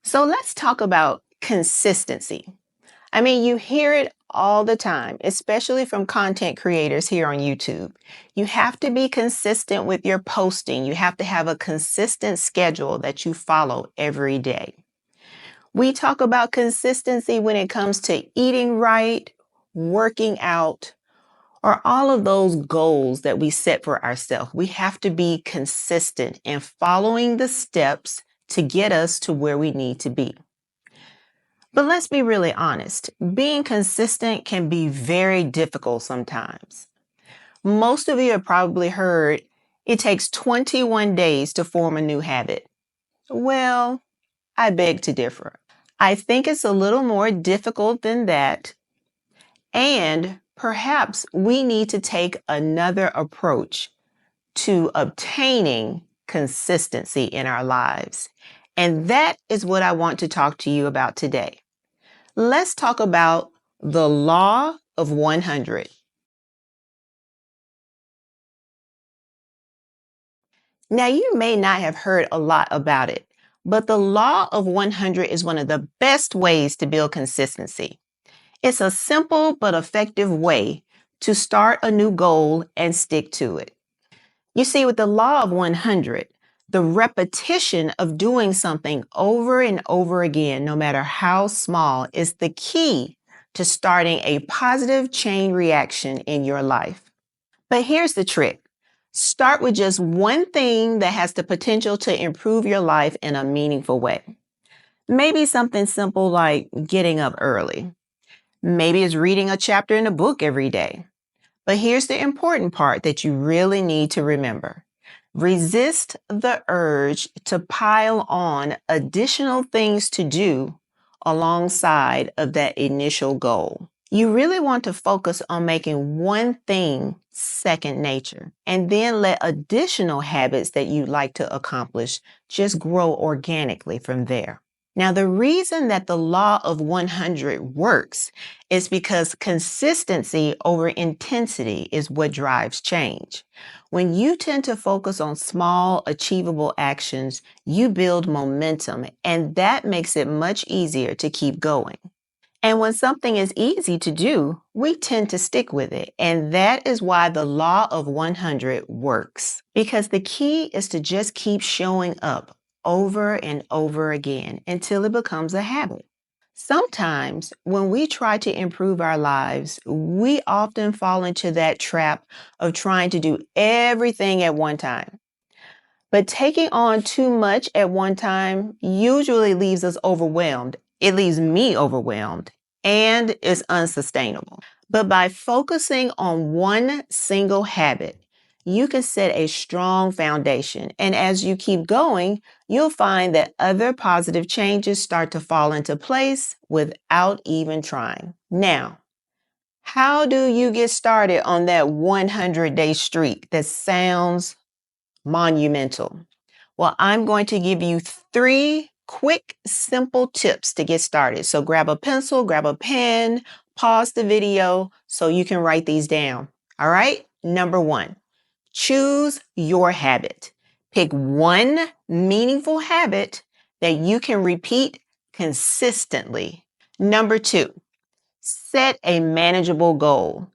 So let's talk about consistency. I mean, you hear it all the time, especially from content creators here on YouTube. You have to be consistent with your posting. You have to have a consistent schedule that you follow every day. We talk about consistency when it comes to eating right, working out, or all of those goals that we set for ourselves. We have to be consistent in following the steps to get us to where we need to be. But let's be really honest. Being consistent can be very difficult sometimes. Most of you have probably heard it takes 21 days to form a new habit. Well, I beg to differ. I think it's a little more difficult than that. And perhaps we need to take another approach to obtaining consistency in our lives. And that is what I want to talk to you about today. Let's talk about the law of 100. Now, you may not have heard a lot about it, but the law of 100 is one of the best ways to build consistency. It's a simple but effective way to start a new goal and stick to it. You see, with the law of 100, the repetition of doing something over and over again, no matter how small, is the key to starting a positive chain reaction in your life. But here's the trick. Start with just one thing that has the potential to improve your life in a meaningful way. Maybe something simple like getting up early. Maybe it's reading a chapter in a book every day. But here's the important part that you really need to remember. Resist the urge to pile on additional things to do alongside of that initial goal. You really want to focus on making one thing second nature, and then let additional habits that you'd like to accomplish just grow organically from there. Now, the reason that the law of 100 works is because consistency over intensity is what drives change. When you tend to focus on small, achievable actions, you build momentum, and that makes it much easier to keep going. And when something is easy to do, we tend to stick with it. And that is why the law of 100 works. Because the key is to just keep showing up over and over again until it becomes a habit. Sometimes when we try to improve our lives, we often fall into that trap of trying to do everything at one time. But taking on too much at one time usually leaves us overwhelmed. It leaves me overwhelmed and is unsustainable. But by focusing on one single habit, you can set a strong foundation. And as you keep going, you'll find that other positive changes start to fall into place without even trying. Now, how do you get started on that 100-day streak that sounds monumental? Well, I'm going to give you 3 quick, simple tips to get started. So grab a pencil, grab a pen, pause the video so you can write these down. All right. Number 1, choose your habit. Pick one meaningful habit that you can repeat consistently. Number 2, set a manageable goal.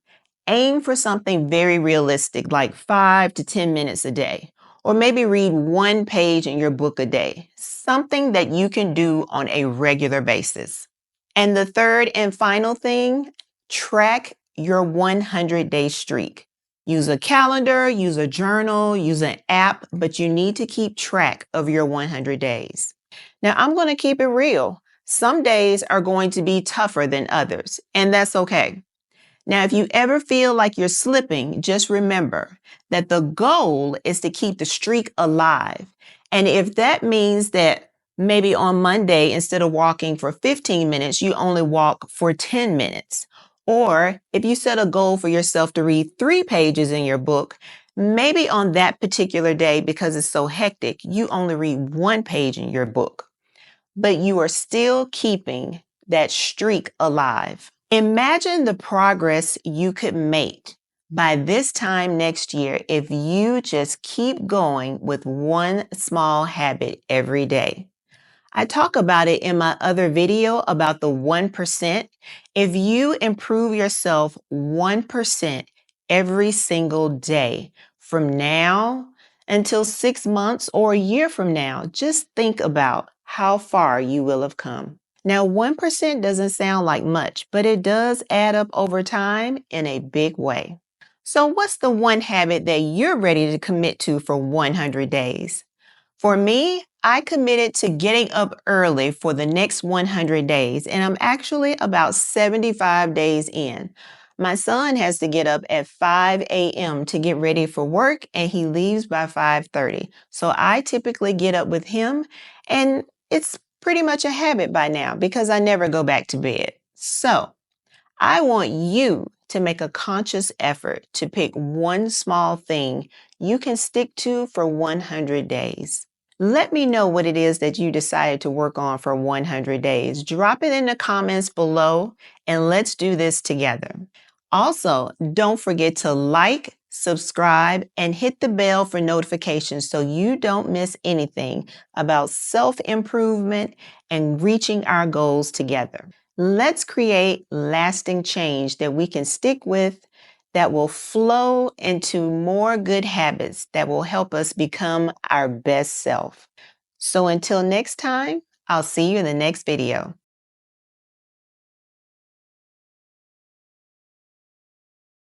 Aim for something very realistic, like 5 to 10 minutes a day, or maybe read 1 page in your book a day, something that you can do on a regular basis. And the third and final thing, track your 100-day streak. Use a calendar, use a journal, use an app, but you need to keep track of your 100 days. Now, I'm going to keep it real. Some days are going to be tougher than others, and that's okay. Now, if you ever feel like you're slipping, just remember that the goal is to keep the streak alive. And if that means that maybe on Monday, instead of walking for 15 minutes, you only walk for 10 minutes. Or if you set a goal for yourself to read 3 pages in your book, maybe on that particular day, because it's so hectic, you only read 1 page in your book. But you are still keeping that streak alive. Imagine the progress you could make by this time next year if you just keep going with one small habit every day. I talk about it in my other video about the 1%. If you improve yourself 1% every single day from now until 6 months or a year from now, just think about how far you will have come. Now, 1% doesn't sound like much, but it does add up over time in a big way. So, what's the one habit that you're ready to commit to for 100 days? For me, I committed to getting up early for the next 100 days, and I'm actually about 75 days in. My son has to get up at 5 a.m. to get ready for work, and he leaves by 5:30. So I typically get up with him, and it's pretty much a habit by now because I never go back to bed. So I want you to make a conscious effort to pick one small thing you can stick to for 100 days. Let me know what it is that you decided to work on for 100 days. Drop it in the comments below and let's do this together. Also, don't forget to like, subscribe, and hit the bell for notifications so you don't miss anything about self-improvement and reaching our goals together. Let's create lasting change that we can stick with, that will flow into more good habits that will help us become our best self. So until next time, I'll see you in the next video.